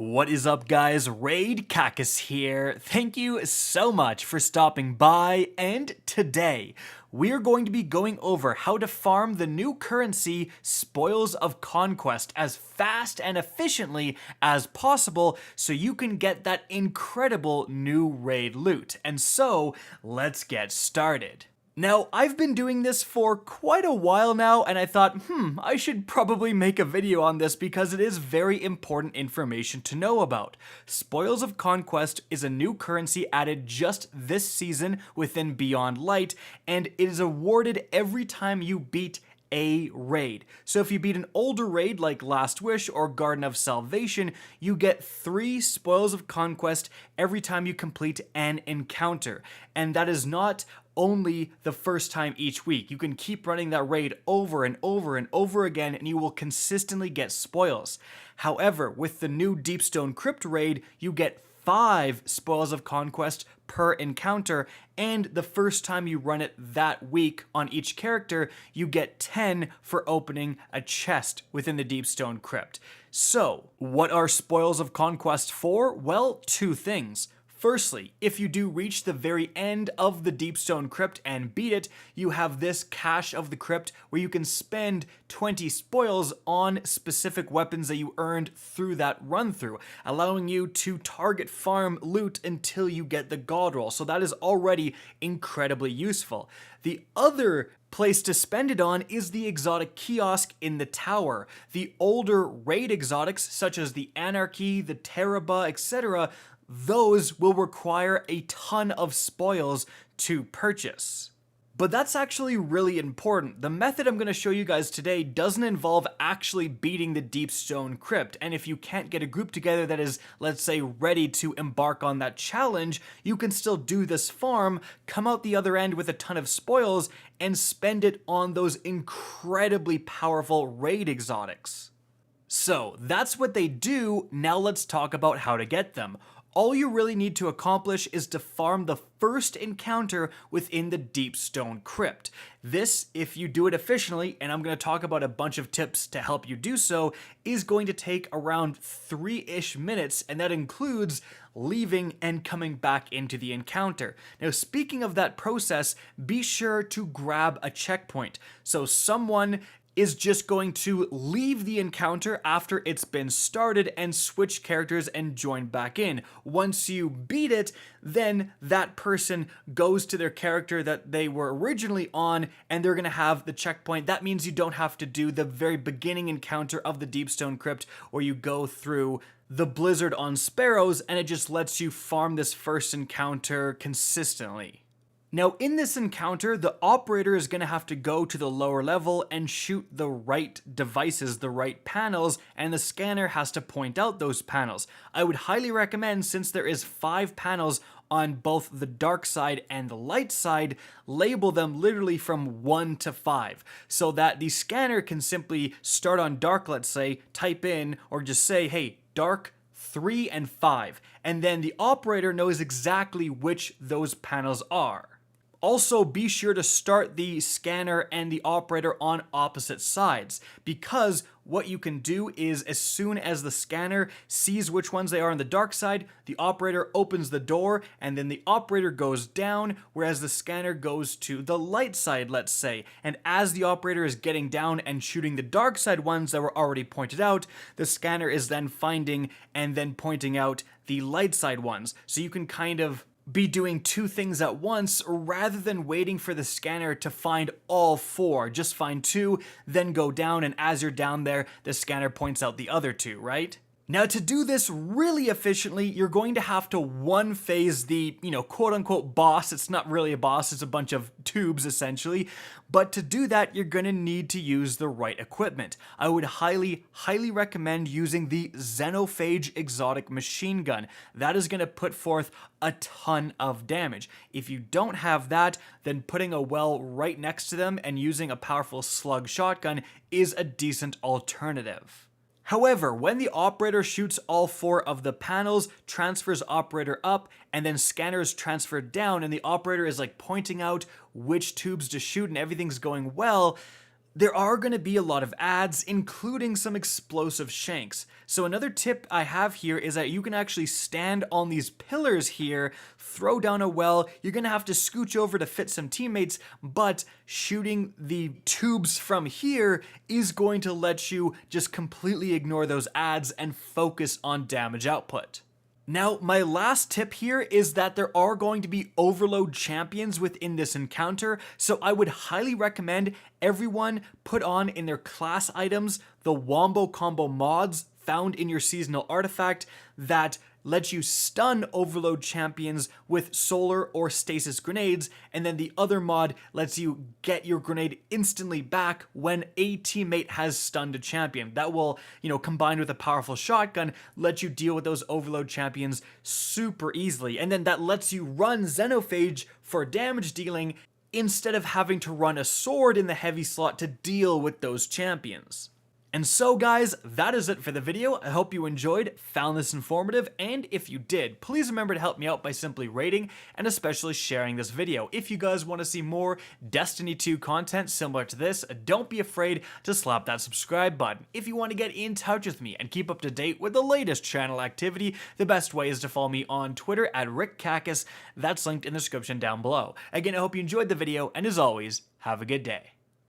What is up, guys? Raid Kackis here. Thank you so much for stopping by, and today we're going to be going over how to farm the new currency Spoils of Conquest as fast and efficiently as possible so you can get that incredible new raid loot. And so, let's get started. Now, I've been doing this for quite a while now, and I thought, I should probably make a video on this because it is very important information to know about. Spoils of Conquest is a new currency added just this season within Beyond Light, and it is awarded every time you beat a raid. So if you beat an older raid like Last Wish or Garden of Salvation, you get 3 Spoils of Conquest every time you complete an encounter. And that is not only the first time each week. You can keep running that raid over and over and over again, and you will consistently get spoils. However, with the new Deep Stone Crypt Raid, you get 5 Spoils of Conquest per encounter, and the first time you run it that week on each character, you get 10 for opening a chest within the Deep Stone Crypt. So, what are Spoils of Conquest for? Well, 2 things. Firstly, if you do reach the very end of the Deep Stone Crypt and beat it, you have this Cache of the Crypt where you can spend 20 spoils on specific weapons that you earned through that run-through, allowing you to target farm loot until you get the God Roll. So that is already incredibly useful. The other place to spend it on is the exotic kiosk in the tower. The older raid exotics, such as the Anarchy, the Teraba, etc., those will require a ton of spoils to purchase. But that's actually really important. The method I'm going to show you guys today doesn't involve actually beating the Deep Stone Crypt, and if you can't get a group together that is, let's say, ready to embark on that challenge, you can still do this farm, come out the other end with a ton of spoils, and spend it on those incredibly powerful raid exotics. So, that's what they do. Now let's talk about how to get them. All you really need to accomplish is to farm the first encounter within the Deep Stone Crypt. This, if you do it efficiently, and I'm going to talk about a bunch of tips to help you do so, is going to take around 3-ish minutes, and that includes leaving and coming back into the encounter. Now, speaking of that process, be sure to grab a checkpoint. So someone is just going to leave the encounter after it's been started and switch characters and join back in. Once you beat it, then that person goes to their character that they were originally on, and they're going to have the checkpoint. That means you don't have to do the very beginning encounter of the Deep Stone Crypt where you go through the Blizzard on Sparrows, and it just lets you farm this first encounter consistently. Now, in this encounter, the operator is going to have to go to the lower level and shoot the right devices, the right panels, and the scanner has to point out those panels. I would highly recommend, since there is 5 panels on both the dark side and the light side, label them literally from 1 to 5, so that the scanner can simply start on dark, let's say, type in, or just say, hey, dark 3 and 5, and then the operator knows exactly which those panels are. Also, be sure to start the scanner and the operator on opposite sides, because what you can do is, as soon as the scanner sees which ones they are on the dark side, the operator opens the door, and then the operator goes down, whereas the scanner goes to the light side, let's say. And as the operator is getting down and shooting the dark side ones that were already pointed out, the scanner is then finding and then pointing out the light side ones. So you can kind of be doing 2 things at once, rather than waiting for the scanner to find all 4. Just find 2, then go down, and as you're down there, the scanner points out the other 2, right? Now, to do this really efficiently, you're going to have to one-phase the, quote-unquote boss. It's not really a boss, it's a bunch of tubes, essentially. But to do that, you're going to need to use the right equipment. I would highly, highly recommend using the Xenophage Exotic Machine Gun. That is going to put forth a ton of damage. If you don't have that, then putting a well right next to them and using a powerful slug shotgun is a decent alternative. However, when the operator shoots all 4 of the panels, transfers operator up, and then scanner is transferred down, and the operator is like pointing out which tubes to shoot and everything's going well, There are going to be a lot of ads, including some explosive shanks. So another tip I have here is that you can actually stand on these pillars here, throw down a well. You're going to have to scooch over to fit some teammates, but shooting the tubes from here is going to let you just completely ignore those ads and focus on damage output. Now, my last tip here is that there are going to be overload champions within this encounter, so I would highly recommend everyone put on in their class items the Wombo Combo mods found in your seasonal artifact that lets you stun overload champions with solar or stasis grenades, and then the other mod lets you get your grenade instantly back when a teammate has stunned a champion. That will, combined with a powerful shotgun, let you deal with those overload champions super easily. And then that lets you run Xenophage for damage dealing instead of having to run a sword in the heavy slot to deal with those champions. And so guys, that is it for the video. I hope you enjoyed, found this informative, and if you did, please remember to help me out by simply rating and especially sharing this video. If you guys want to see more Destiny 2 content similar to this, don't be afraid to slap that subscribe button. If you want to get in touch with me and keep up to date with the latest channel activity, the best way is to follow me on Twitter at @RickKackis. That's linked in the description down below. Again, I hope you enjoyed the video, and as always, have a good day.